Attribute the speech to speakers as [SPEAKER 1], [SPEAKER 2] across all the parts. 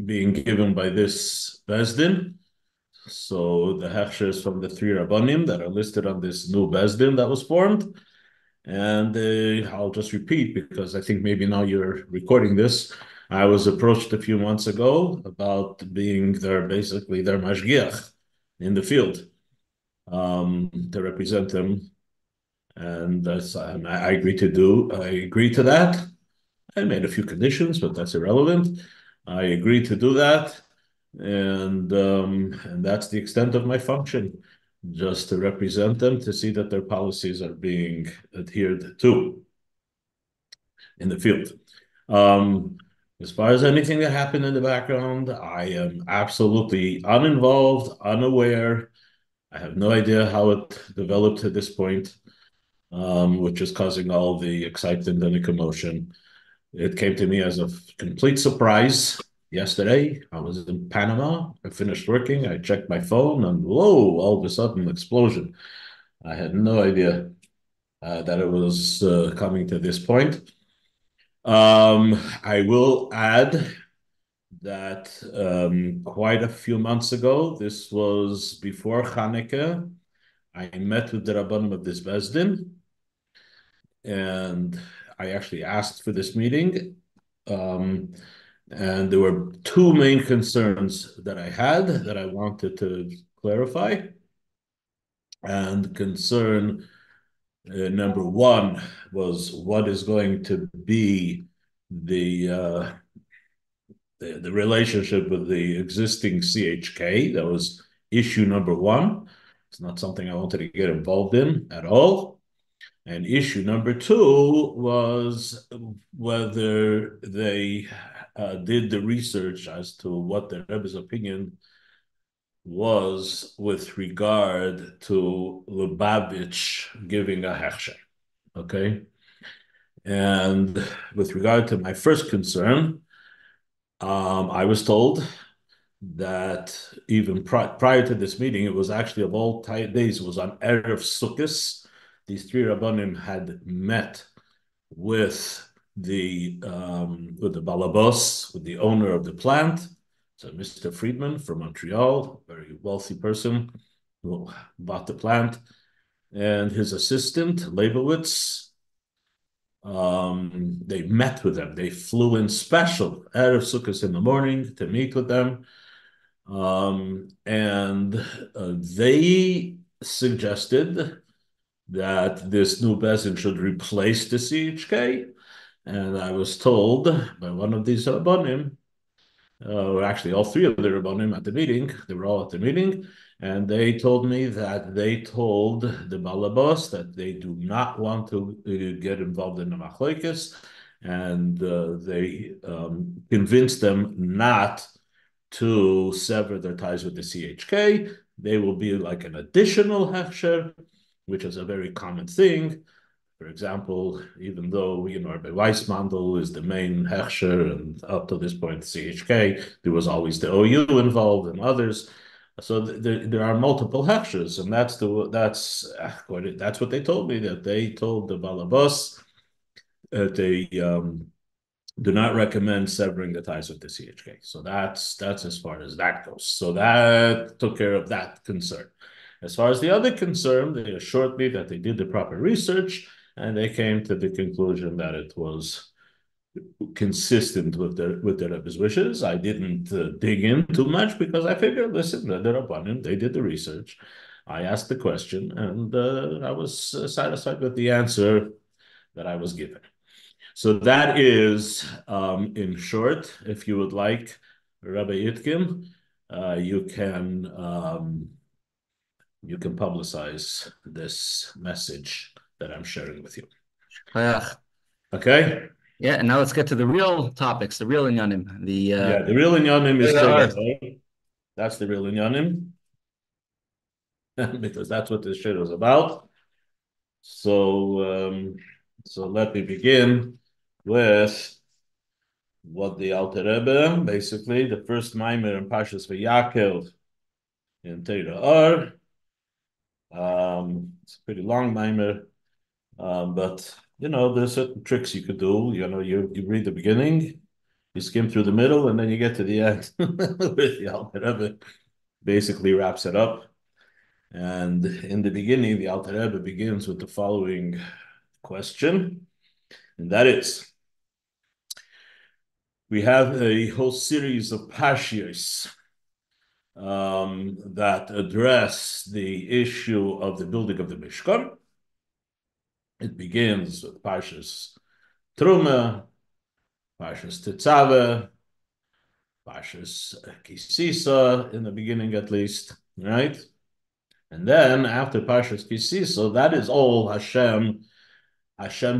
[SPEAKER 1] being given by this Bezdin. So the hechshers from the three Rabbanim that are listed on this new Bezdin that was formed. And I'll just repeat because I think maybe now you're recording this. I was approached a few months ago about being basically their mashgiach in the field to represent them, and I agreed to do. I agreed to that. I made a few conditions, but that's irrelevant. I agreed to do that, and that's the extent of my function, just to represent them to see that their policies are being adhered to in the field. Um, as far as anything that happened in the background, I am absolutely uninvolved, unaware. I have no idea how it developed to this point, which is causing all the excitement and the commotion. It came to me as a complete surprise yesterday. I was in Panama. I finished working. I checked my phone, and whoa, all of a sudden, explosion. I had no idea that it was coming to this point. I will add that quite a few months ago, this was before Hanukkah, I met with the Rabbanim of this Bezdin, and I actually asked for this meeting. Um, and there were two main concerns that I had that I wanted to clarify. And concern number one was what is going to be the the relationship with the existing CHK. That was issue number one. It's not something I wanted to get involved in at all. And issue number two was whether they did the research as to what the Rebbe's opinion was with regard to Lubavitch giving a hechsher. Okay. And with regard to my first concern, I was told that even prior to this meeting, it was actually of all days, it was on Erev Sukkot. These three Rabbanim had met with the Balabos, with the owner of the plant, so Mr. Friedman from Montreal, very wealthy person who bought the plant, and his assistant, Leibowitz. They met with them. They flew in special out of Sukkot in the morning to meet with them. And they suggested that this new Bezin should replace the CHK. And I was told by one of these Rabbanim, or actually all three of the Rabbanim at the meeting, they were all at the meeting, and they told me that they told the Balabos that they do not want to get involved in the Machlokes, and they convinced them not to sever their ties with the CHK. They will be like an additional hechsher, which is a very common thing. For example, even though Rabbi Weissmandel is the main hechsher, and up to this point, CHK, there was always the OU involved and others. So there are multiple hechshers, and that's what they told me. That they told the Balabas that they do not recommend severing the ties with the CHK. So that's as far as that goes. So that took care of that concern. As far as the other concern, they assured me that they did the proper research and they came to the conclusion that it was consistent with the Rebbe's wishes. I didn't dig in too much because I figured, listen, they're Rabbanim, they did the research. I asked the question, and I was satisfied with the answer that I was given. So that is, in short, if you would like, Rabbi Yitkin, you can publicize this message that I'm sharing with you. Okay?
[SPEAKER 2] Yeah, and now let's get to the real topics, the real inyanim.
[SPEAKER 1] The real inyanim is that's the real inyanim because that's what this shit is about. So let me begin with what the Alter Rebbe, basically, the first Maimer in Pashas V'Yakel in Teira it's a pretty long Maimer, but there's certain tricks you could do. You read the beginning, You skim through the middle, and then you get to the end with the Alter Rebbe basically wraps it up. And in the beginning, the Alter Rebbe begins with the following question, and that is, we have a whole series of parshios that address the issue of the building of the Mishkan. It begins with Parshas Truma, Parshas Tetzaveh, Parshas Kisisa, in the beginning at least, right? And then after Parshas Kisisa, that is all Hashem's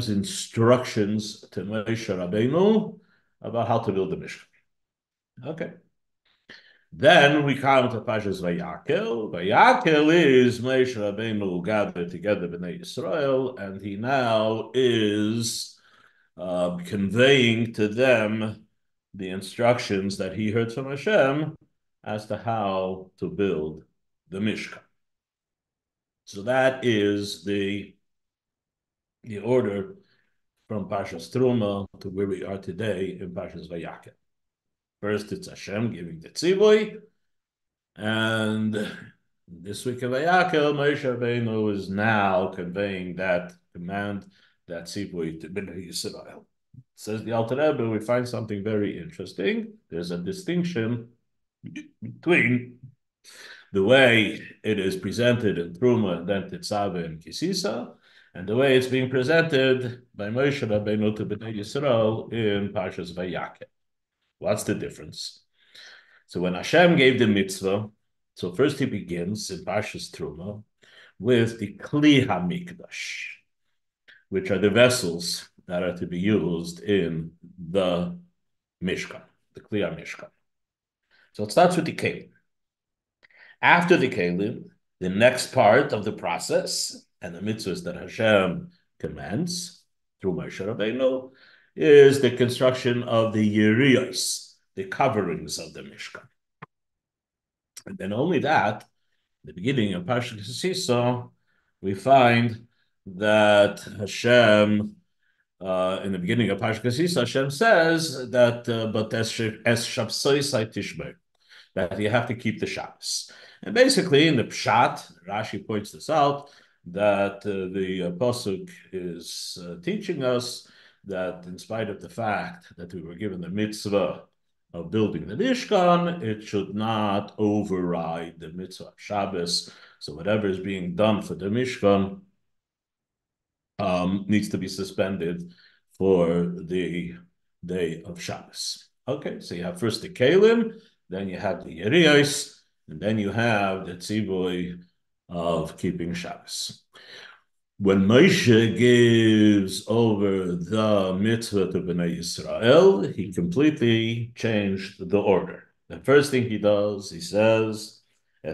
[SPEAKER 1] instructions to Moshe Rabbeinu about how to build the Mishkan. Okay. Then we come to Parshas Vayakel. Vayakel is Moshe Rabbeinu gathered together Bnei Yisrael, and he now is conveying to them the instructions that he heard from Hashem as to how to build the Mishkan. So that is the order from Parshas Truma to where we are today in Parshas Vayakel. First, it's Hashem giving the tzivui, and this week of Vayakel, Moshe Rabbeinu is now conveying that command, that tzivui to Bnei Yisrael. Says the Alter Rebbe, we find something very interesting. There's a distinction between the way it is presented in Truma and then Tetzaveh and Kisisa, and the way it's being presented by Moshe Rabbeinu to Bnei Yisrael in Parshas Vayakel. What's the difference? So when Hashem gave the mitzvah, so first he begins in Parshas Truma with the Kli HaMikdash, which are the vessels that are to be used in the Mishkan, the Kli HaMishkan. So it starts with the Kelim. After the Kelim, the next part of the process and the mitzvahs that Hashem commands through Moshe Rabbeinu is the construction of the Yeriyos, the coverings of the Mishkan. And then only that, the beginning of Parashat Kisisa, we find that Hashem, in the beginning of Parashat Kisisa, Hashem says that, but as Shabsoi Tishmer, that you have to keep the Shabbos. And basically, in the Pshat, Rashi points this out, that the Pasuk is teaching us that in spite of the fact that we were given the mitzvah of building the Mishkan, it should not override the mitzvah of Shabbos. So whatever is being done for the Mishkan needs to be suspended for the day of Shabbos. Okay, so you have first the Kalim, then you have the Yeriyos, and then you have the tzivui of keeping Shabbos. When Moshe gives over the mitzvah to Bnei Yisrael, he completely changed the order. The first thing he does, he says, he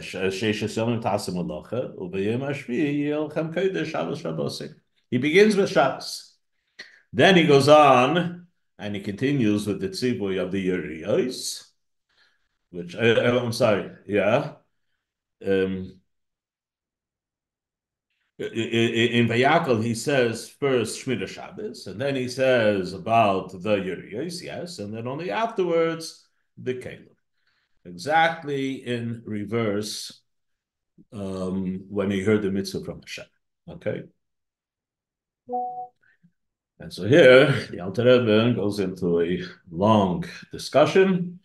[SPEAKER 1] begins with Shabbos. Then he goes on, and he continues with the tzivui of the Yeriyos, which, I'm sorry, yeah. In Vayakel, he says first Shmira Shabbos, and then he says about the Yeriyos, yes, and then only afterwards the Kelim. Exactly in reverse when he heard the mitzvah from Hashem. Okay? And so here, the Alter Rebbe goes into a long discussion,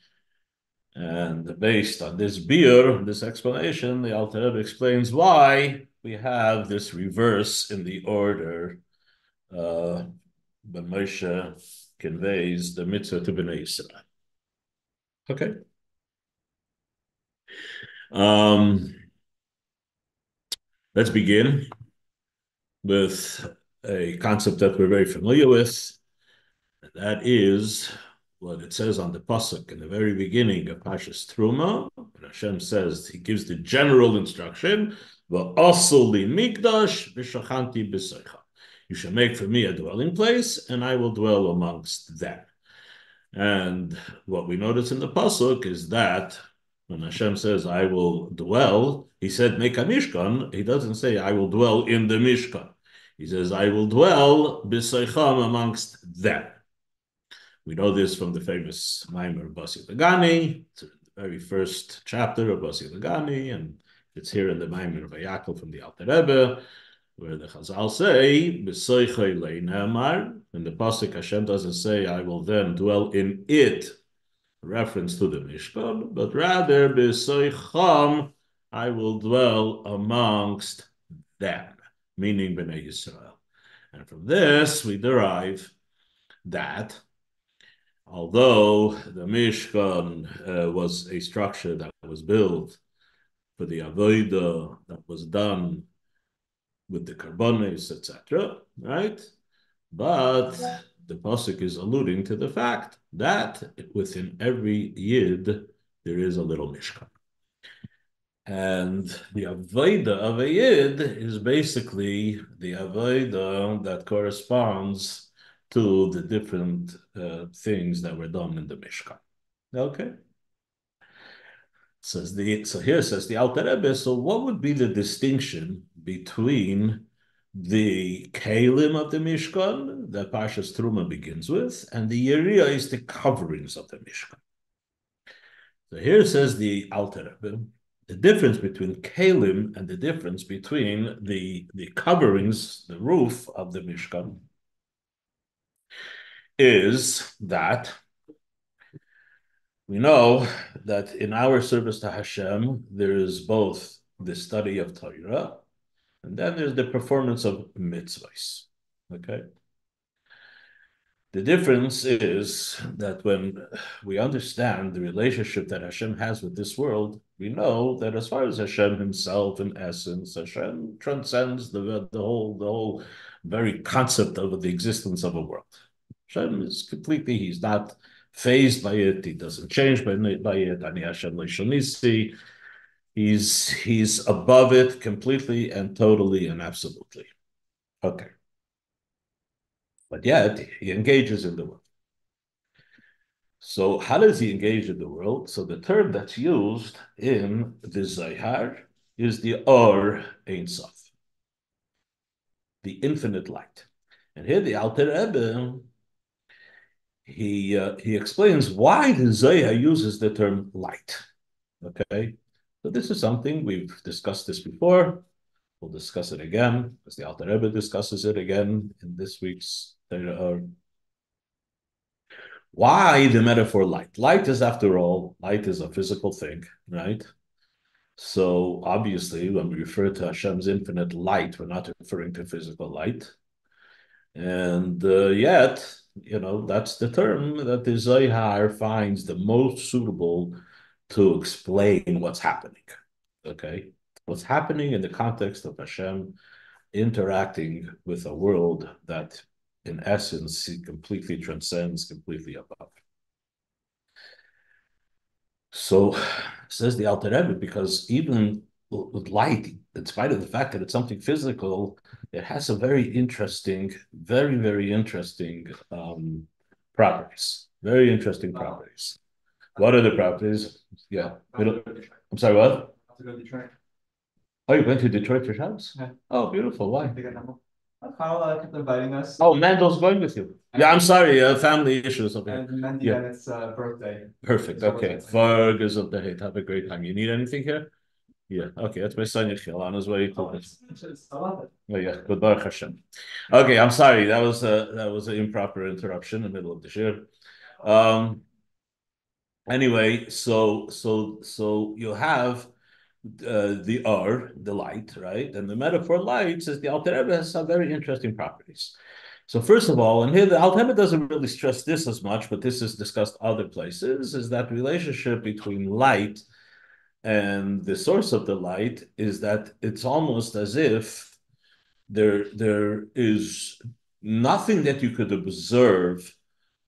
[SPEAKER 1] and based on this beer, this explanation, the Alter Rebbe explains why we have this reverse in the order when Moshe conveys the mitzvah to Bnei Yisrael. Okay. Let's begin with a concept that we're very familiar with. And that is what it says on the pasuk in the very beginning of Parshas Truma. When Hashem says, he gives the general instruction, "V'asuli mikdash v'shachanti b'seicha." You shall make for me a dwelling place, and I will dwell amongst them. And what we notice in the pasuk is that when Hashem says, "I will dwell," he said, "Make a mishkan." He doesn't say, "I will dwell in the mishkan." He says, "I will dwell b'seicham amongst them." We know this from the famous Maimer of Basi Lagani. It's the very first chapter of Basi Lagani, and it's here in the Maimer of Yaakov from the Alter Rebbe, where the Chazal say, "B'soichei le'namar," in the pasuk Hashem doesn't say, "I will then dwell in it," reference to the Mishkan, but rather b'soicham, I will dwell amongst them, meaning Bnei Yisrael. And from this we derive that although the Mishkan was a structure that was built for the avodah that was done with the karbonis, etc., right? But the pasuk is alluding to the fact that within every yid there is a little mishkan, and the avodah of a yid is basically the avodah that corresponds to the different things that were done in the mishkan. Okay. So here says the Alter Rebbe. So what would be the distinction between the kalim of the Mishkan that Parshas Truma begins with, and the Yeriah is the coverings of the Mishkan? So here says the Alter Rebbe, the difference between kalim and the difference between the coverings, the roof of the Mishkan, is that we know that in our service to Hashem, there is both the study of Torah, and then there's the performance of mitzvahs. Okay? The difference is that when we understand the relationship that Hashem has with this world, we know that as far as Hashem himself, in essence, Hashem transcends the whole very concept of the existence of a world. Hashem is completely, he's not phased by it, he doesn't change by it, Ani Hashem Leishonisi. He's above it completely and totally and absolutely. Okay. But yet, he engages in the world. So how does he engage in the world? So the term that's used in the Zohar is the Or Ein Sof, the infinite light. And here the Alter Rebbe, he explains why the Zohar uses the term light. Okay? So this is something, we've discussed this before. We'll discuss it again, as the Alter Rebbe discusses it again in this week's Torah. Why the metaphor light? Light is, after all, light is a physical thing, right? So obviously, when we refer to Hashem's infinite light, we're not referring to physical light. And yet, that's the term that the Zohar finds the most suitable to explain what's happening. Okay? What's happening in the context of Hashem interacting with a world that, in essence, he completely transcends, completely above. So, says the Alter Rebbe, because even with light, in spite of the fact that it's something physical, it has some very interesting, very, very interesting properties. Very interesting properties. What are the properties? Yeah. I'm sorry, what? Oh, you went to Detroit for Shabbos?
[SPEAKER 3] Yeah.
[SPEAKER 1] Oh, beautiful. Why?
[SPEAKER 3] Kyle kept inviting us.
[SPEAKER 1] Oh, Mandel's going with you. Yeah, I'm sorry. Family issues. Okay.
[SPEAKER 3] And Mandy
[SPEAKER 1] Yeah.
[SPEAKER 3] and its birthday.
[SPEAKER 1] Perfect. Okay. Fergus of the hate. Have a great time. You need anything here? Yeah. Okay. That's my son Yechiel on his way.
[SPEAKER 3] I love it.
[SPEAKER 1] Oh yeah. Good Baruch Hashem. Okay. I'm sorry. That was an improper interruption in the middle of the shir. Anyway, so you have the R, the light, right? And the metaphor light says the Alter Rebbe has some very interesting properties. So first of all, and here the Alter Rebbe doesn't really stress this as much, but this is discussed other places, is that relationship between light and the source of the light is that it's almost as if there is nothing that you could observe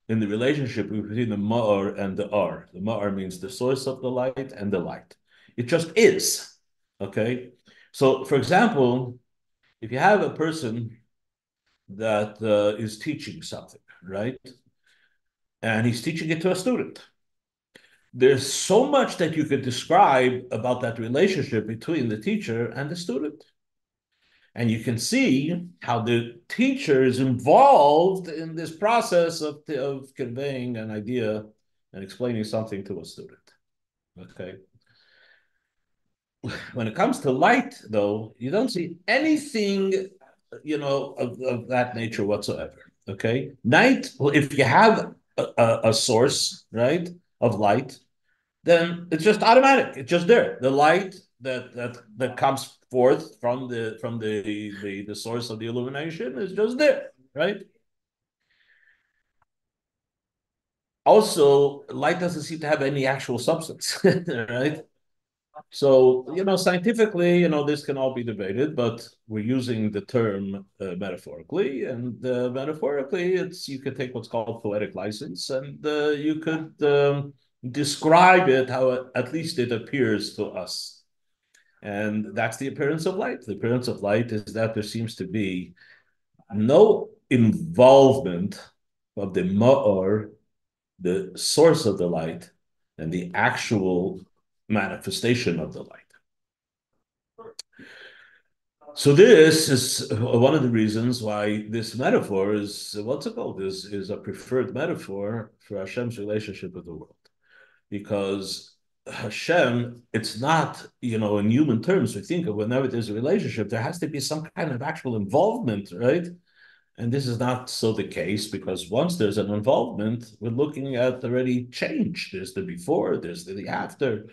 [SPEAKER 1] in the relationship between the Ma'ar and the R. The Ma'ar means the source of the light and the light. It just is, okay? So, for example, if you have a person that is teaching something, right? And he's teaching it to a student. There's so much that you could describe about that relationship between the teacher and the student. And you can see how the teacher is involved in this process of conveying an idea and explaining something to a student. Okay. When it comes to light, though, you don't see anything, of that nature whatsoever. Okay. Night, well, if you have a source, right, of light, then it's just automatic. It's just there. The light that comes forth from the source of the illumination is just there, right? Also, light doesn't seem to have any actual substance, right? So, scientifically, this can all be debated, but we're using the term metaphorically, and metaphorically, you could take what's called poetic license, and you could describe it how at least it appears to us. And that's the appearance of light. The appearance of light is that there seems to be no involvement of the ma'or, the source of the light, and the actual manifestation of the light. So this is one of the reasons why this metaphor is, what's it called? Is a preferred metaphor for Hashem's relationship with the world. Because Hashem, it's not, in human terms, we think of whenever there's a relationship, there has to be some kind of actual involvement, right? And this is not so the case, because once there's an involvement, we're looking at already change. There's the before, there's the after,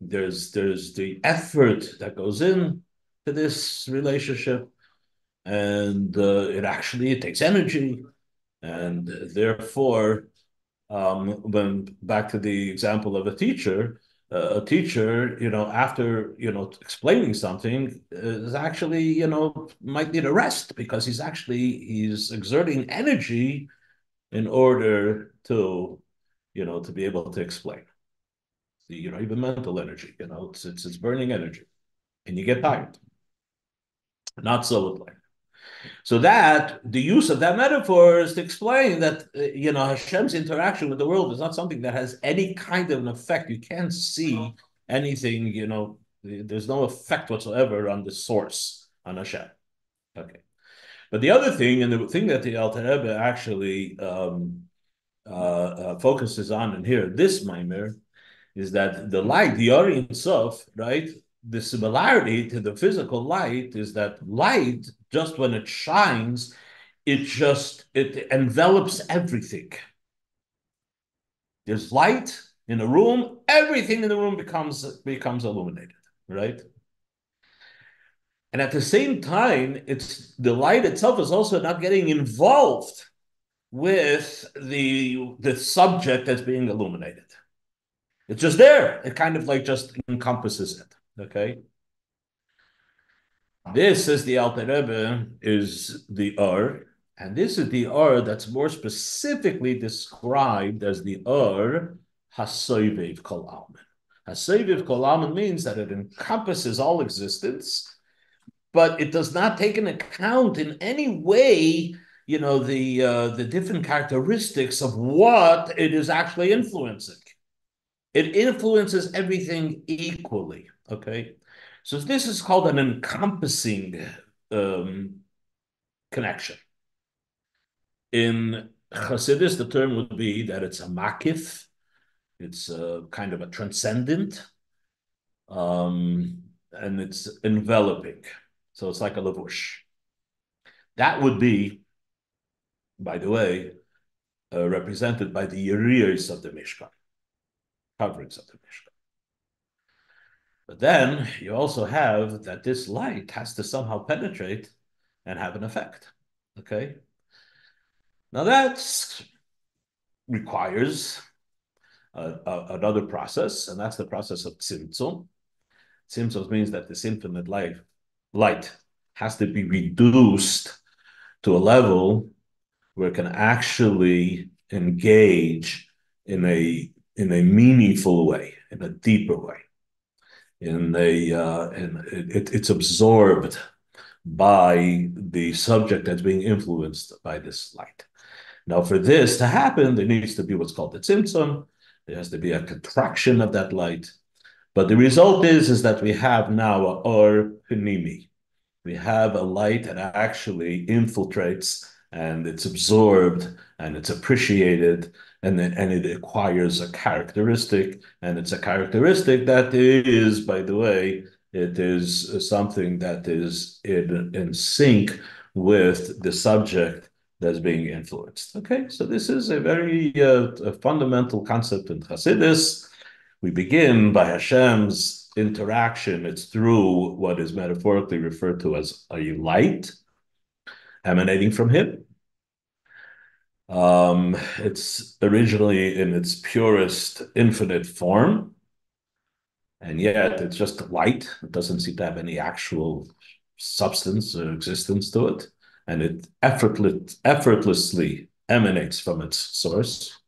[SPEAKER 1] there's the effort that goes in to this relationship, and it takes energy, and therefore, when back to the example of a teacher, after explaining something, is actually might need a rest, because he's exerting energy in order to be able to explain. Even mental energy, it's burning energy, and you get tired. Not so with light. So that the use of that metaphor is to explain that Hashem's interaction with the world is not something that has any kind of an effect. You can't see anything. There's no effect whatsoever on the source, on Hashem. Okay, but the other thing, and the thing that the Alter Rebbe actually focuses on in here, this Maimer, is that the light, the Or Ein Sof, right? The similarity to the physical light is that light, just when it shines, it envelops everything. There's light in a room, everything in the room becomes illuminated, right? And at the same time, it's the light itself is also not getting involved with the subject that's being illuminated. It's just there. It kind of like just encompasses it. Okay. This is the Alter Rebbe, is the Or, and this is the Or that's more specifically described as the Or Hasoivev Kol Almin. Hasoivev Kol Almin means that it encompasses all existence, but it does not take into account in any way, the different characteristics of what it is actually influencing. It influences everything equally, okay? So this is called an encompassing connection. In Chassidus, the term would be that it's a makif, it's a kind of a transcendent, and it's enveloping. So it's like a lavush. That would be, by the way, represented by the yeriyos of the Mishkan, coverings of the Mishkan. But then you also have that this light has to somehow penetrate and have an effect. Okay. Now that requires another process, and that's the process of tzimtzum. Tzimtzum means that this infinite light has to be reduced to a level where it can actually engage in a meaningful way, in a deeper way. It's absorbed by the subject that's being influenced by this light. Now, for this to happen, there needs to be what's called the tzimtzum. There has to be a contraction of that light. But the result is that we have now a or panimi. we have a light that actually infiltrates and it's absorbed and it's appreciated and it acquires a characteristic, and it's a characteristic that is, by the way, it is something that is in sync with the subject that's being influenced. Okay, so this is a very a fundamental concept in Hasidus. We begin by Hashem's interaction. It's through what is metaphorically referred to as a light emanating from him. It's originally in its purest infinite form, and yet it's just light. It doesn't seem to have any actual substance or existence to it, and it effortlessly emanates from its source.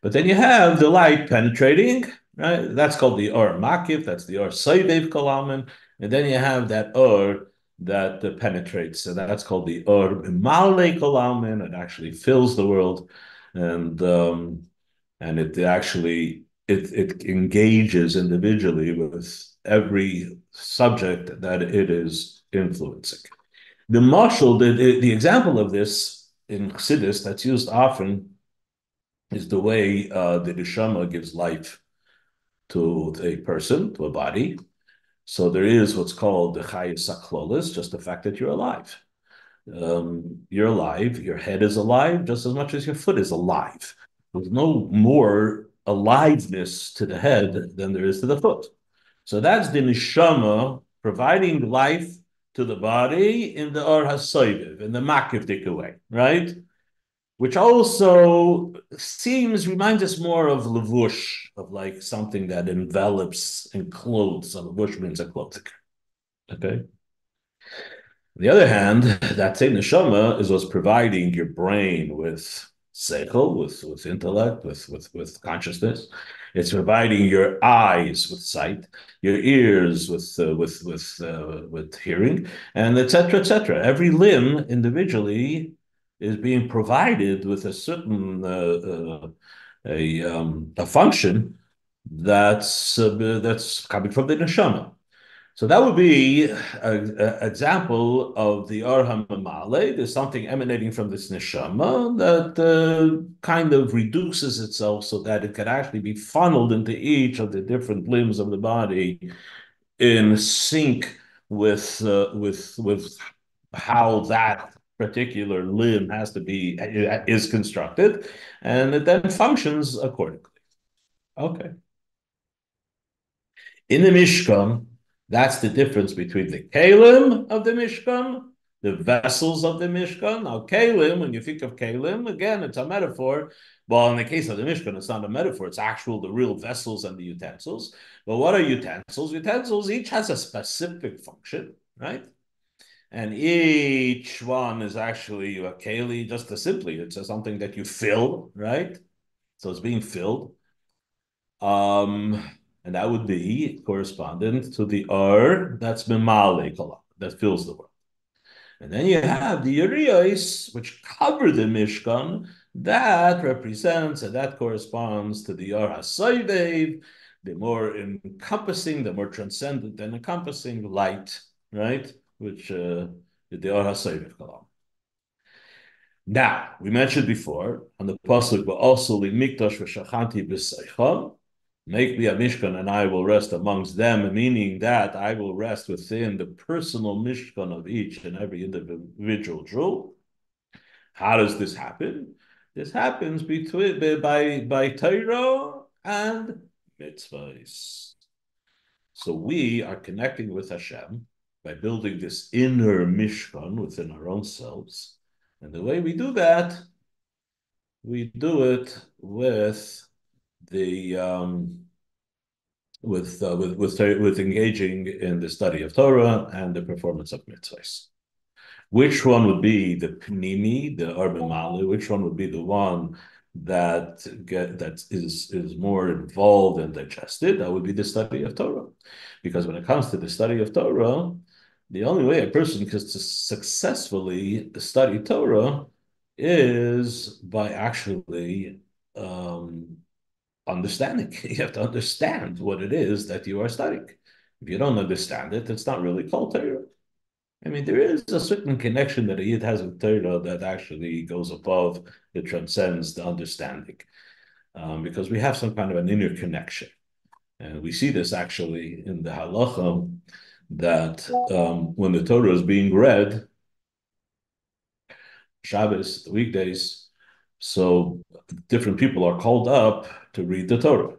[SPEAKER 1] But then you have the light penetrating, right? That's called the Or Makif, that's the Or Soidev Kalaman. And then you have that Or that penetrates, and that's called the Or Male Kalaman. It actually fills the world, and it actually it engages individually with every subject that it is influencing. The marshal, the example of this in Chassidus that's used often is the way the neshama gives life to a person, to a body. So there is what's called the chayus saklolis, just the fact that you're alive. You're alive, your head is alive just as much as your foot is alive. There's no more aliveness to the head than there is to the foot. So that's the neshama providing life to the body in the or hasoiviv, in the makivdik way, right? Which also reminds us more of levush, of like something that envelops and clothes. So levush means a clothing. Okay. On the other hand, that same neshama is what's providing your brain with seichel, with intellect, with consciousness. It's providing your eyes with sight, your ears with hearing, and etc. etc. Every limb individually is being provided with a certain a function that's coming from the neshama. So that would be an example of the Or HaMamale. There's something emanating from this neshama that kind of reduces itself so that it can actually be funneled into each of the different limbs of the body in sync with how that particular limb has to be is constructed, and it then functions accordingly. Okay. In the Mishkan, that's the difference between the kalim of the Mishkan, the vessels of the Mishkan. Now, kalim, when you think of kalim, again, it's a metaphor. Well, in the case of the Mishkan, it's not a metaphor. It's the real vessels and the utensils. But what are utensils? Utensils each has a specific function, right? And each one is actually a keli, just as simply. It's something that you fill, right? So it's being filled. And that would be correspondent to the Ur that's Mimale Kolam, that fills the world. And then you have the Urios, which cover the Mishkan, that represents and that corresponds to the Ur HaSoivev, the more encompassing, the more transcendent and encompassing light, right? Which the Ur HaSoivev Kolam. Now, we mentioned before on the pasuk, but also Mikdash v'shachanti b'seicham, make me a mishkan and I will rest amongst them, meaning that I will rest within the personal mishkan of each and every individual Jew. How does this happen? This happens by Torah and mitzvahs. So we are connecting with Hashem by building this inner mishkan within our own selves. And the way we do that, we do it with the with engaging in the study of Torah and the performance of mitzvahs. Which one would be the pnimi, the arbimali? Which one would be the one that is more involved and digested? That would be the study of Torah, because when it comes to the study of Torah, the only way a person can successfully study Torah is by actually understanding. You have to understand what it is that you are studying. If you don't understand it, it's not really called Torah. I mean, there is a certain connection that a Yid has with Torah that actually goes above, it transcends the understanding, because we have some kind of an inner connection. And we see this actually in the halacha that when the Torah is being read, Shabbos, the weekdays, so different people are called up to read the Torah.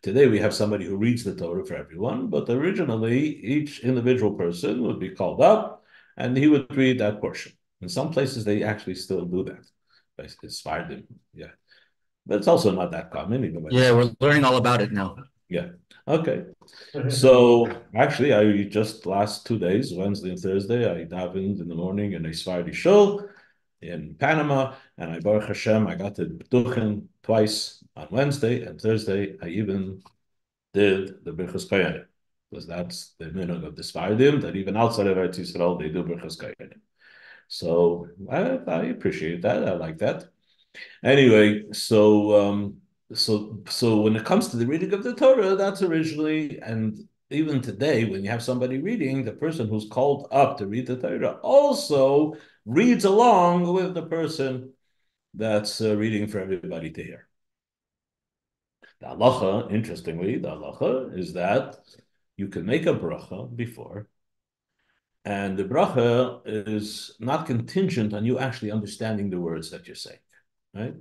[SPEAKER 1] Today we have somebody who reads the Torah for everyone, but originally each individual person would be called up and he would read that portion. In some places they actually still do that. It's Sephardim, yeah. But it's also not that common, even by
[SPEAKER 2] Yeah, we're learning all about it now.
[SPEAKER 1] yeah. Okay. So actually, I just last 2 days, Wednesday and Thursday, I davened in the morning in a Sephardi shul in Panama, and I Baruch Hashem, I got to B'tuchen twice on Wednesday and Thursday. I even did the Birchas Koyanim, because that's the minhag of the Sephardim that even outside of Eretz Yisrael they do Birchas Koyanim. So I appreciate that. I like that. Anyway, so when it comes to the reading of the Torah, that's originally, and even today, when you have somebody reading, the person who's called up to read the Torah also reads along with the person that's reading for everybody to hear. The halacha, interestingly, the halacha is that you can make a bracha before, and the bracha is not contingent on you actually understanding the words that you're saying, right?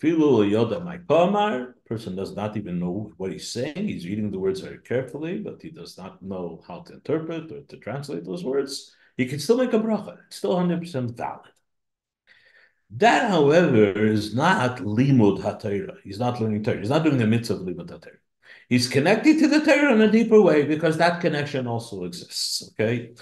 [SPEAKER 1] Person does not even know what he's saying. He's reading the words very carefully, but he does not know how to interpret or to translate those words. He can still make a bracha. It's still 100% valid. That, however, is not limud haTorah. He's not learning Torah. He's not doing the mitzvah of limud haTorah. He's connected to the Torah in a deeper way because that connection also exists. Okay,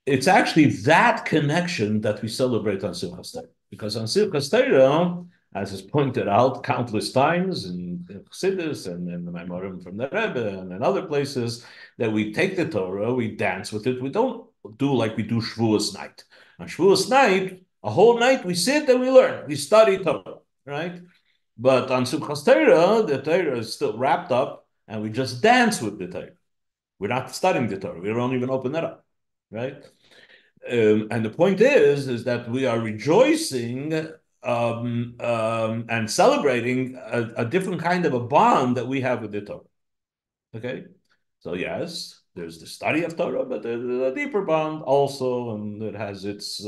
[SPEAKER 1] it's actually that connection that we celebrate on Simchas Torah, because on Simchas Torah, as is pointed out countless times in Chassidus and in the Maimorim from the Rebbe and in other places, that we take the Torah, we dance with it. We don't do like we do Shavuos night. On Shavuos night, a whole night we sit and we learn, we study Torah, right? But on Simchas Torah, the Torah is still wrapped up and we just dance with the Torah. We're not studying the Torah. We don't even open it up, right? And the point is that we are rejoicing and celebrating a different kind of a bond that we have with the Torah. Okay, so yes, there's the study of Torah, but there's a deeper bond also, and it has its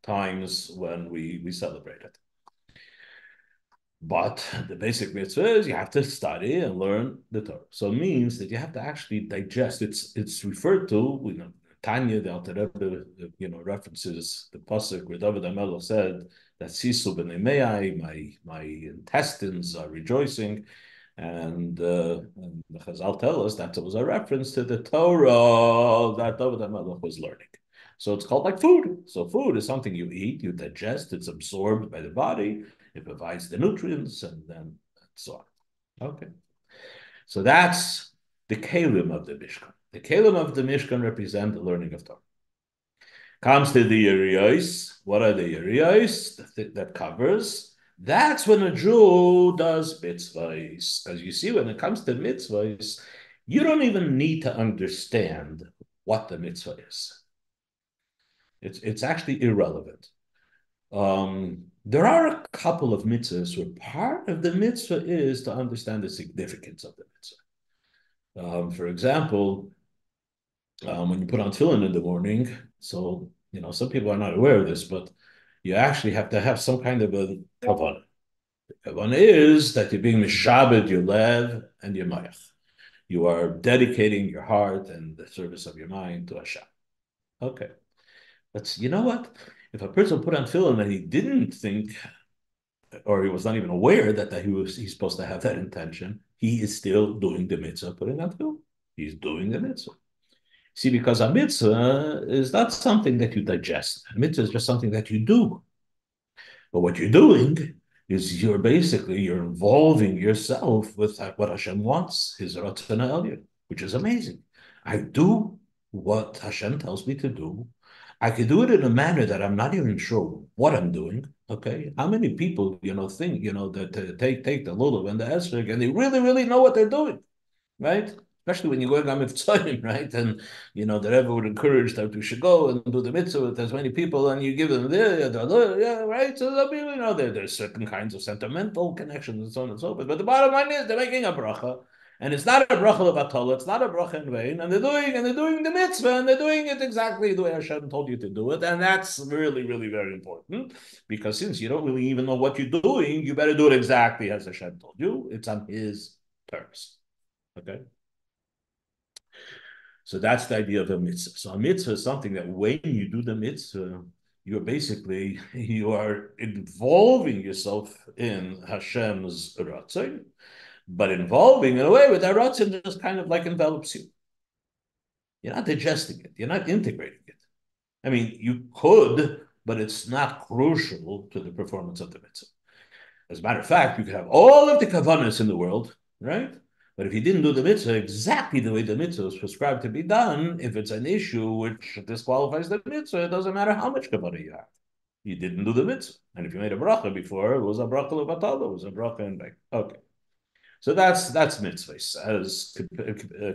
[SPEAKER 1] times when we celebrate it. But the basic mitzvah is you have to study and learn the Torah. So it means that you have to actually digest. It's referred to, Tanya, the Alter Rebbe, references the pasuk where David HaMelech said that Sisu b'nei my intestines are rejoicing, and the Chazal tell us that it was a reference to the Torah that David HaMelech was learning. So it's called like food. So food is something you eat, you digest, it's absorbed by the body, it provides the nutrients, and then so on. Okay, so that's the kelim of the Mishkan. The kelim of the Mishkan represent the learning of Torah. Comes to the Yeriyos. What are the Yeriyos? That covers. That's when a Jew does mitzvahs. As you see, when it comes to mitzvahs, you don't even need to understand what the mitzvah is. It's actually irrelevant. There are a couple of mitzvahs where part of the mitzvah is to understand the significance of the mitzvah. For example, when you put on tefillin in the morning, so some people are not aware of this, but you actually have to have some kind of a kavanah. The kavanah is that you're being mishabed your lev and your mayach. You are dedicating your heart and the service of your mind to Hashem. Okay, but you know what? If a person put on tefillin and he didn't think, or he was not even aware that he's supposed to have that intention, he is still doing the mitzvah putting on tefillin. He's doing the mitzvah. See, because a mitzvah is not something that you digest. A mitzvah is just something that you do. But what you're doing is you're involving yourself with what Hashem wants, His Ratzon Elyon, which is amazing. I do what Hashem tells me to do. I could do it in a manner that I'm not even sure what I'm doing. Okay, how many people think that take the lulav and the esrog and they really really know what they're doing, right? especially when you're going on mitzvahim, right? And the Rebbe would encourage that we should go and do the mitzvah with as many people, and you give them yeah, right? So they'll be, there's certain kinds of sentimental connections and so on and so forth. But the bottom line is they're making a bracha, and it's not a bracha of atol, it's not a bracha in vain, and they're doing the mitzvah, and they're doing it exactly the way Hashem told you to do it, and that's really, really very important, because since you don't really even know what you're doing, you better do it exactly as Hashem told you. It's on His terms. Okay. So that's the idea of a mitzvah. So a mitzvah is something that when you do the mitzvah, you are involving yourself in Hashem's ratzon, but involving in a way with that ratzon just kind of like envelops you. You're not digesting it. You're not integrating it. I mean, you could, but it's not crucial to the performance of the mitzvah. As a matter of fact, you could have all of the kavanas in the world, right? But if you didn't do the mitzvah exactly the way the mitzvah is prescribed to be done, if it's an issue which disqualifies the mitzvah, it doesn't matter how much kavanah you have. You didn't do the mitzvah. And if you made a bracha before, it was a bracha levatala, it was a bracha in back. Okay. So that's mitzvahs as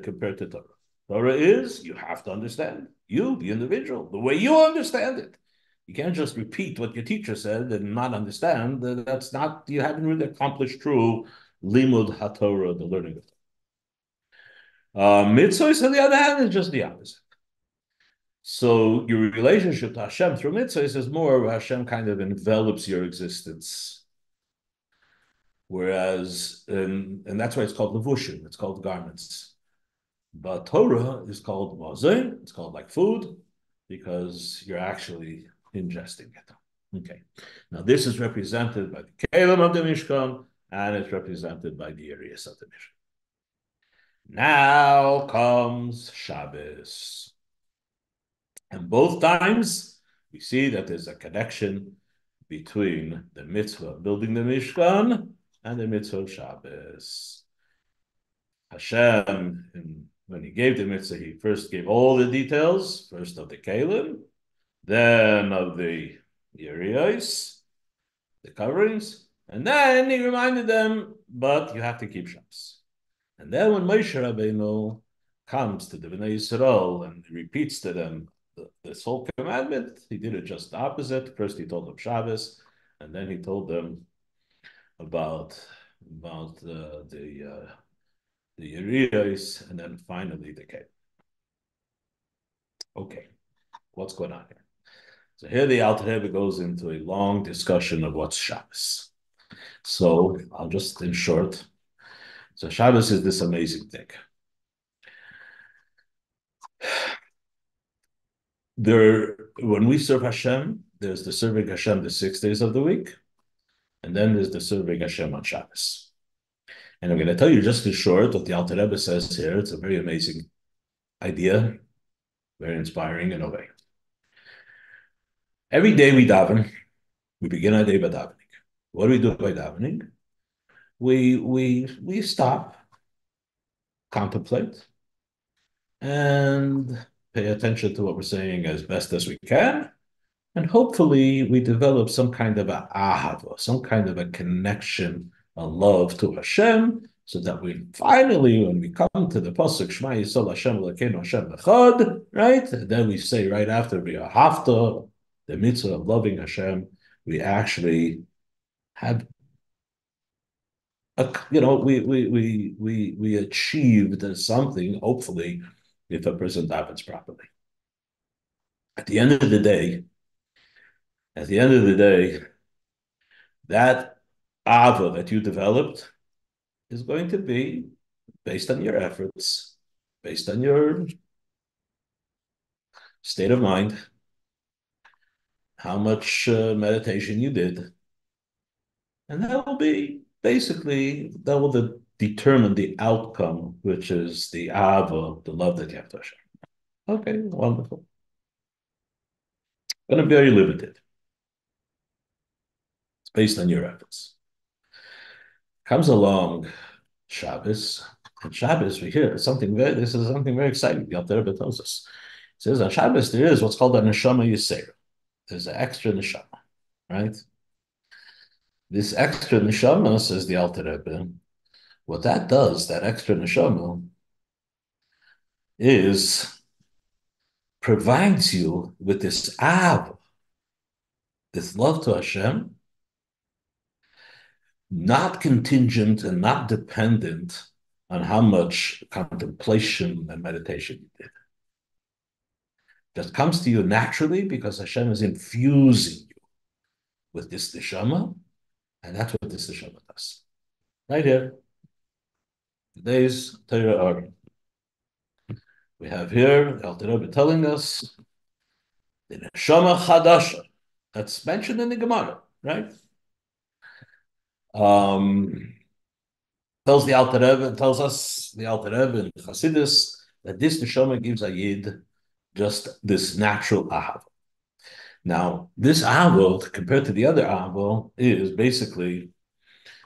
[SPEAKER 1] compared to Torah. Torah is, you have to understand, you, the individual, the way you understand it. You can't just repeat what your teacher said and not understand. That's not, you haven't really accomplished true limud haTorah, the learning of Torah. Mitzvahs, on the other hand, is just the opposite. So your relationship to Hashem through mitzvahs is more where Hashem kind of envelops your existence. Whereas, and that's why it's called levushim, it's called garments. But Torah is called mazon, it's called like food, because you're actually ingesting it. Okay. Now this is represented by the kelim of the Mishkan, and it's represented by the areas of the Mishkan. Now comes Shabbos. And both times we see that there's a connection between the mitzvah of building the Mishkan and the mitzvah of Shabbos. Hashem, when he gave the mitzvah, he first gave all the details, first of the kelim, then of the Yerios, the coverings, and then he reminded them, but you have to keep Shabbos. And then when Moshe Rabbeinu comes to the Bnei Yisrael and repeats to them this whole commandment, he did it just the opposite. First he told them Shabbos, and then he told them about the Yerios, and then finally the Kelim. Okay, what's going on here? So here the Alter Rebbe goes into a long discussion of what's Shabbos. So I'll just, in short, so Shabbos is this amazing thing. When we serve Hashem, there's the serving Hashem the 6 days of the week, and then there's the serving Hashem on Shabbos. And I'm going to tell you just in short what the Alter Rebbe says here. It's a very amazing idea, very inspiring in a way. Every day we daven, we begin our day by davening. What do we do by davening? We stop, contemplate, and pay attention to what we're saying as best as we can, and hopefully we develop some kind of a ahava, some kind of a connection, a love to Hashem, so that we finally, when we come to the pasuk Shema Yisrael Hashem Elokeinu Hashem Echad, right, and then we say right after V'ahavta, the mitzvah of loving Hashem, we actually have, we achieved something. Hopefully, if a person davens properly. At the end of the day, that ava that you developed is going to be based on your efforts, based on your state of mind, how much meditation you did. And that will determine the outcome, which is the ava, the love that you have to Hashem. Okay, wonderful. Going to be very limited. It's based on your efforts. Comes along Shabbos, and Shabbos we hear this is something very exciting. The Alter Rebbe tells us. It says on Shabbos there is what's called a neshama yisera. There's an extra neshama, right? This extra neshama, says the Alter Rebbe, what that does, that extra neshama, is provides you with this this love to Hashem, not contingent and not dependent on how much contemplation and meditation you did. Just comes to you naturally because Hashem is infusing you with this neshama, and that's what this neshama does. Right here, today's Torah are. We have here the Alter Rebbe telling us the neshama chadasha. That's mentioned in the Gemara, right? Tells us the Alter Rebbe in Chassidus that this neshama gives a yid just this natural ahava. Now, this ahava compared to the other ahava is basically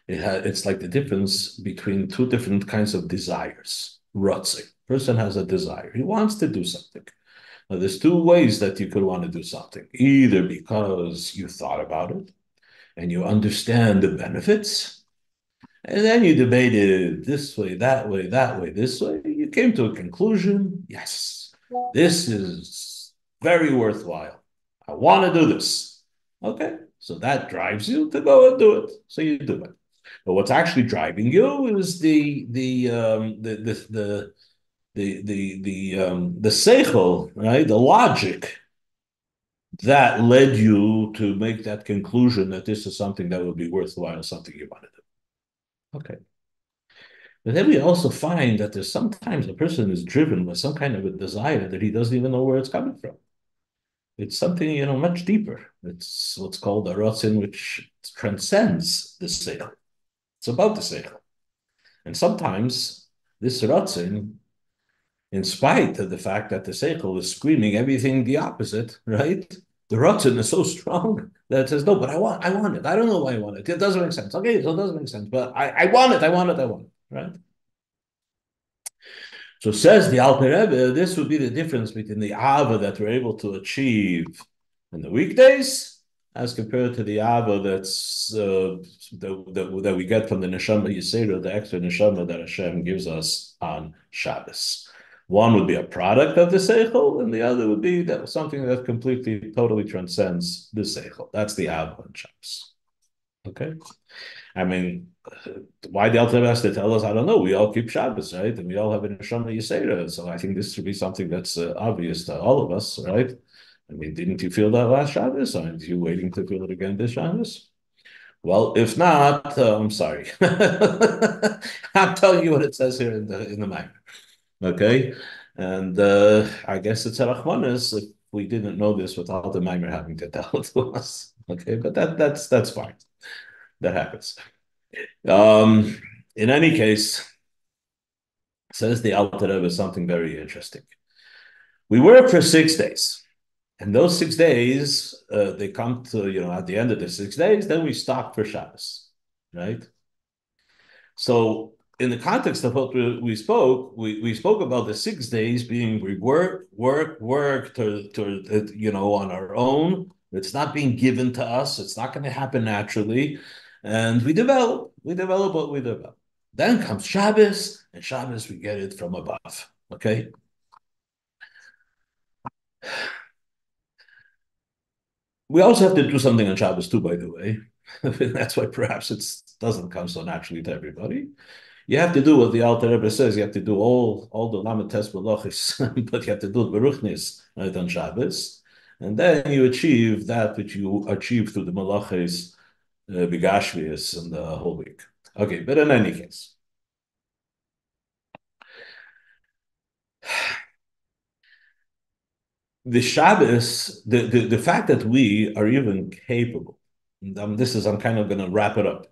[SPEAKER 1] it's like the difference between two different kinds of desires. Rutzing. Person has a desire. He wants to do something. Now, there's two ways that you could want to do something. Either because you thought about it and you understand the benefits, and then you debated this way, that way, that way, this way. You came to a conclusion. Yes, this is very worthwhile. I want to do this. Okay, so that drives you to go and do it. So you do it. But what's actually driving you is the seichel, right? The logic that led you to make that conclusion that this is something that would be worthwhile, something you want to do. Okay. But then we also find that there's sometimes a person is driven by some kind of a desire that he doesn't even know where it's coming from. It's something, much deeper. It's what's called a ratzin, which transcends the seichel. It's above the seichel. And sometimes this ratzin, in spite of the fact that the seichel is screaming everything the opposite, right? The ratzin is so strong that it says, no, but I want it. I don't know why I want it. It doesn't make sense. Okay, so it doesn't make sense, but I want it, right? So says the Alter Rebbe, this would be the difference between the Ava that we're able to achieve in the weekdays as compared to the Ava that's that we get from the Neshama Yisera, the extra Neshama that Hashem gives us on Shabbos. One would be a product of the Seichel, and the other would be something that completely, totally transcends the Seichel. That's the Ava on Shabbos. Okay? I mean, why the Alter Rebbe has to tell us? I don't know. We all keep Shabbos, right? And we all have a Neshama Yisera. So I think this should be something that's obvious to all of us, right? I mean, didn't you feel that last Shabbos? Aren't you waiting to feel it again this Shabbos? Well, if not, I'm sorry. I'm telling you what it says here in the Maimon. Okay? And I guess it's a Rachmanis if we didn't know this without the Maimon having to tell it to us. Okay, but that's fine. That happens. In any case, says the Alter Rebbe something very interesting. We work for 6 days, and those 6 days, they come to, at the end of the 6 days, then we stop for Shabbos, right? So in the context of what we spoke, we spoke about the 6 days being we work to on our own. It's not being given to us. It's not going to happen naturally. And we develop what we develop. Then comes Shabbos, and Shabbos we get it from above. Okay? We also have to do something on Shabbos too, by the way. That's why perhaps it doesn't come so naturally to everybody. You have to do what the Alter Rebbe says. You have to do all the Lamed Tes Melachos, but you have to do the Beruchnis right on Shabbos, and then you achieve that which you achieve through the Melachos, Bigashvius, and the whole week. Okay, but in any case, the Shabbos, the fact that we are even capable, and I'm kind of going to wrap it up.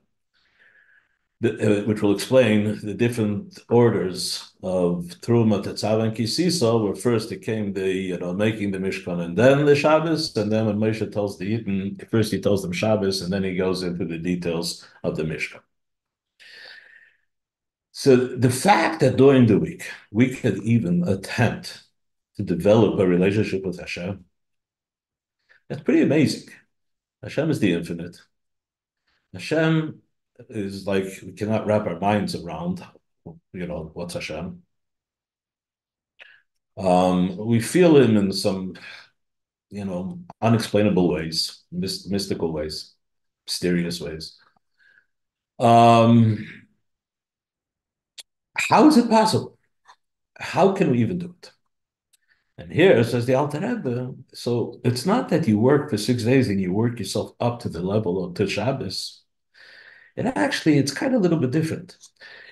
[SPEAKER 1] Which will explain the different orders of Truma, Tetzav, and Kisisa, where first it came making the Mishkan and then the Shabbos, and then when Moshe tells the Yidden, first he tells them Shabbos, and then he goes into the details of the Mishkan. So the fact that during the week we could even attempt to develop a relationship with Hashem, that's pretty amazing. Hashem is the infinite. Hashem is like, we cannot wrap our minds around, what's Hashem. We feel him in some, unexplainable ways, mystical ways, mysterious ways. Um, how is it possible? How can we even do it? And here says the Alter Rebbe, so it's not that you work for 6 days and you work yourself up to the level of Shabbos. It's kind of a little bit different.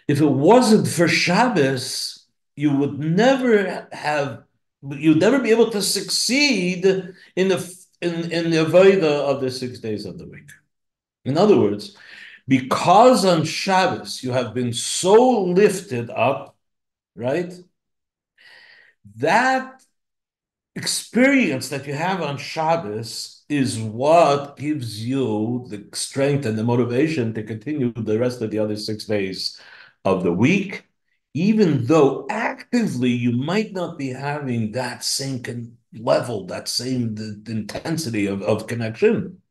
[SPEAKER 1] If it wasn't for Shabbos, you would never have, you'd never be able to succeed in the avodah of the 6 days of the week. In other words, because on Shabbos you have been so lifted up, right? That experience that you have on Shabbos is what gives you the strength and the motivation to continue the rest of the other 6 days of the week, even though actively you might not be having that same level, that same the intensity of connection.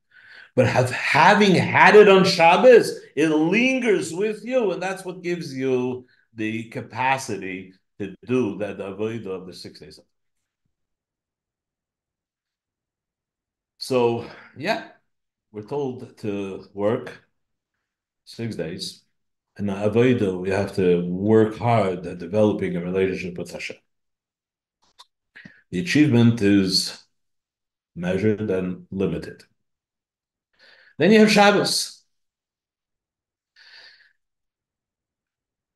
[SPEAKER 1] But having had it on Shabbos, it lingers with you, and that's what gives you the capacity to do that avodah of the 6 days. So, yeah, we're told to work 6 days. And avodah, we have to work hard at developing a relationship with Hashem. The achievement is measured and limited. Then you have Shabbos.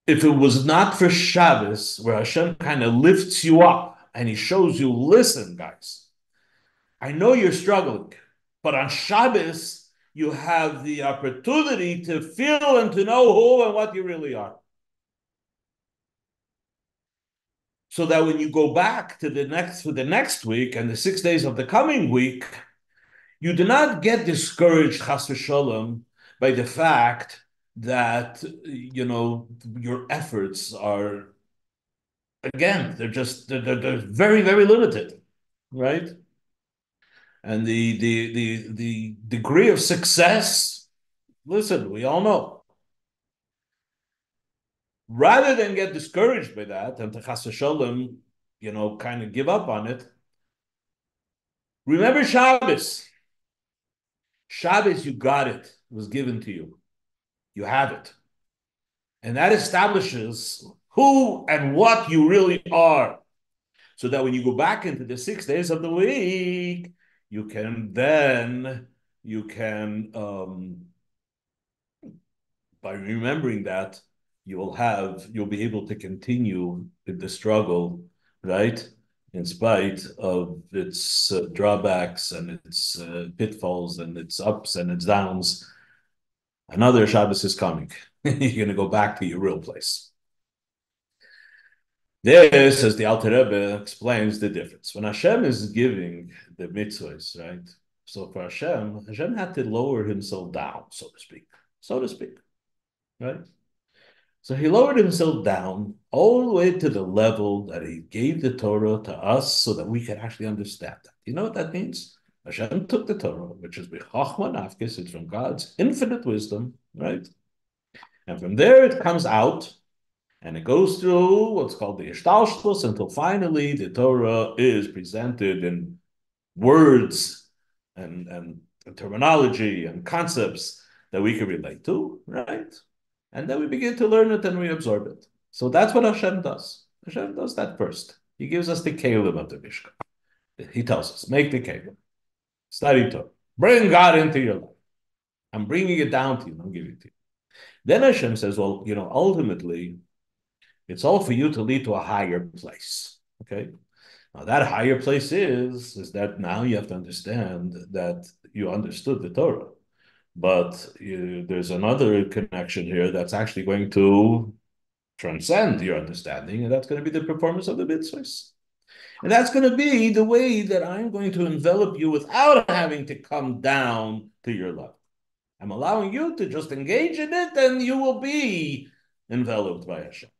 [SPEAKER 1] If it was not for Shabbos, where Hashem kind of lifts you up and he shows you, listen, guys, I know you're struggling, but on Shabbos, you have the opportunity to feel and to know who and what you really are. So that when you go back to the next week and the 6 days of the coming week, you do not get discouraged, chas v'sholem, by the fact that your efforts are, again, they're very, very limited, right? And the degree of success, listen, we all know. Rather than get discouraged by that and to chas v'sholem, kind of give up on it, remember Shabbos. Shabbos, you got it. It was given to you. You have it. And that establishes who and what you really are. So that when you go back into the 6 days of the week, you can, by remembering that, you'll be able to continue with the struggle, right? In spite of its drawbacks and its pitfalls and its ups and its downs. Another Shabbos is coming. You're going to go back to your real place. This, as the Alter Rebbe explains the difference. When Hashem is giving the mitzvahs, right? So for Hashem had to lower himself down, so to speak, right? So he lowered himself down all the way to the level that he gave the Torah to us so that we could actually understand that. You know what that means? Hashem took the Torah, which is B'chachma Nafkis, it's from God's infinite wisdom, right? And from there it comes out, and it goes through what's called the Ishtalshlos until finally the Torah is presented in words and terminology and concepts that we can relate to, right? And then we begin to learn it and we absorb it. So that's what Hashem does. Hashem does that first. He gives us the kelim of the Mishkan. He tells us, make the kelim. Study Torah. Bring God into your life. I'm bringing it down to you. I'm giving it to you. Then Hashem says, well, ultimately, it's all for you to lead to a higher place. Okay? Now, that higher place is that now you have to understand that you understood the Torah. But there's another connection here that's actually going to transcend your understanding, and that's going to be the performance of the mitzvahs. And that's going to be the way that I'm going to envelop you without having to come down to your level. I'm allowing you to just engage in it, and you will be enveloped by Hashem.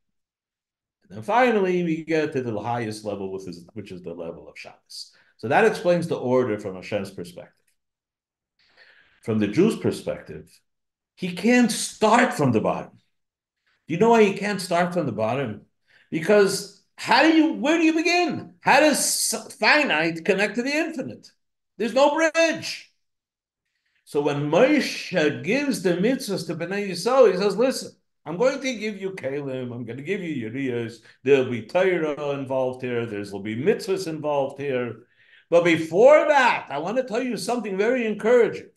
[SPEAKER 1] And then finally, we get to the highest level, which is the level of Shabbos. So that explains the order from Hashem's perspective. From the Jew's perspective, he can't start from the bottom. Do you know why he can't start from the bottom? Because where do you begin? How does finite connect to the infinite? There's no bridge. So when Moshe gives the mitzvahs to Bnei Yisrael, he says, listen, I'm going to give you Kalim, I'm going to give you Yeriyas, there'll be Torah involved here, there'll be mitzvahs involved here. But before that, I want to tell you something very encouraging.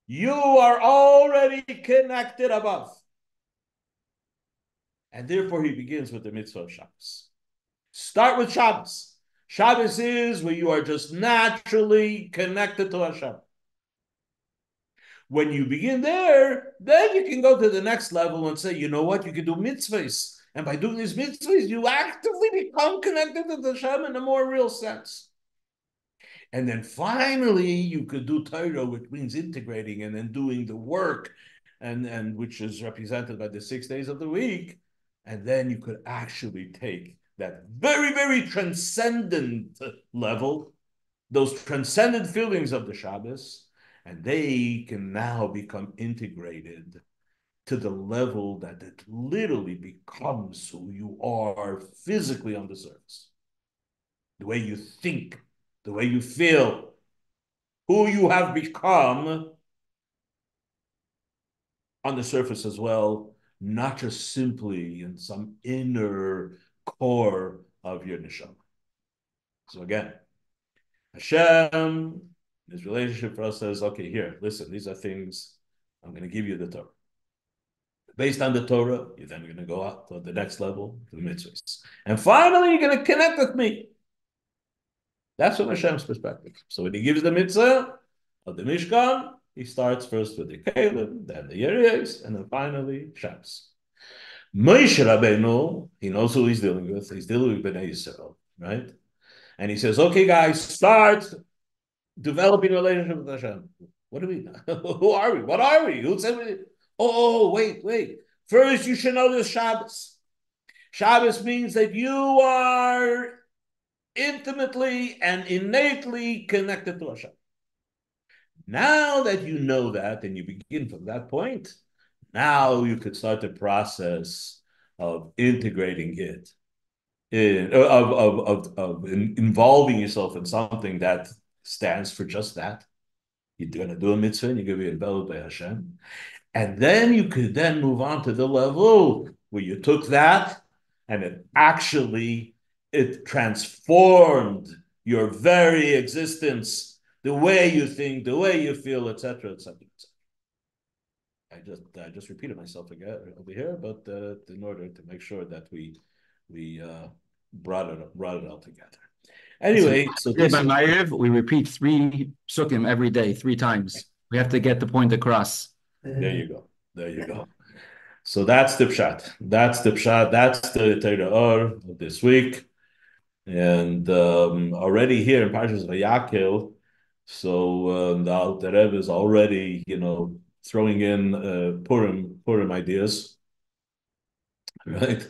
[SPEAKER 1] You are already connected above. And therefore he begins with the mitzvah of Shabbos. Start with Shabbos. Shabbos is where you are just naturally connected to Hashem. When you begin there, then you can go to the next level and say, you know what, you can do mitzvahs. And by doing these mitzvahs, you actively become connected to the Hashem in a more real sense. And then finally, you could do Torah, which means integrating and then doing the work, and which is represented by the 6 days of the week. And then you could actually take that very, very transcendent level, those transcendent feelings of the Shabbos, and they can now become integrated to the level that it literally becomes who you are physically on the surface. The way you think, the way you feel, who you have become on the surface as well, not just simply in some inner core of your neshama. So again, Hashem, his relationship for us says, okay, here, listen, these are things, I'm going to give you the Torah. Based on the Torah, you're then going to go up to the next level, to the mitzvahs. And finally, you're going to connect with me. That's from Hashem's perspective. So when he gives the mitzvah of the Mishkan, he starts first with the Kalim, then the Yeriyos, and then finally Shabbos. Moshe Rabbeinu, he knows who he's dealing with. He's dealing with Bnei Yisrael, right? And he says, okay, guys, start developing a relationship with Hashem. What do we who are we? What are we? Who said we? Oh, wait. First, you should know this Shabbos. Shabbos means that you are intimately and innately connected to Hashem. Now that you know that, and you begin from that point, now you could start the process of integrating it, of involving yourself in something that stands for just that. You're going to do a mitzvah and you're going to be enveloped by Hashem. And then you could then move on to the level where you took that and it transformed your very existence, the way you think, the way you feel, etc., etc. I just repeated myself again over here, but in order to make sure that we brought it all together. Anyway, so
[SPEAKER 2] by Ma'ariv, we repeat 3 sukkim every day, 3 times. We have to get the point across.
[SPEAKER 1] There you go. So that's the pshat. That's the Torah Or of this week. And already here in Parshas Vayakhel, so the Alter Rebbe is already, throwing in Purim ideas, right?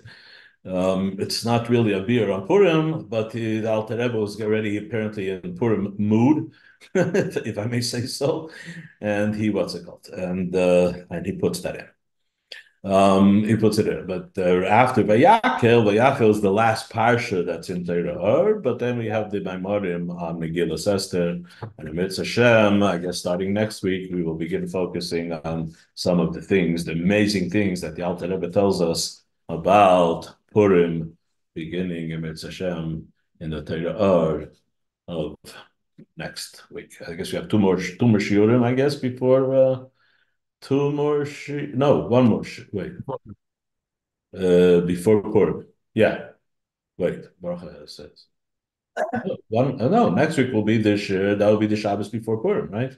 [SPEAKER 1] It's not really a beer on Purim, but the Alter Rebbe was already apparently in Purim mood, if I may say so, and he and he puts that in. He puts it in, but after Vayakhel is the last parsha that's in Torah Or, but then we have the Maimorim on Megillas Esther and Emetz Hashem. I guess starting next week we will begin focusing on some of the amazing things that the Alter Rebbe tells us about Purim, beginning Emetz Hashem in the Torah Or of next week. I guess we have two more shiurim, I guess, before. One more. Wait. Before Purim. Yeah. Wait. Baruch says. No, next week will be that will be the Shabbos before Purim, right?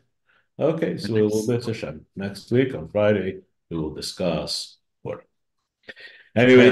[SPEAKER 1] Okay, so we'll be Hashem. Next week on Friday, we will discuss Purim. Anyway.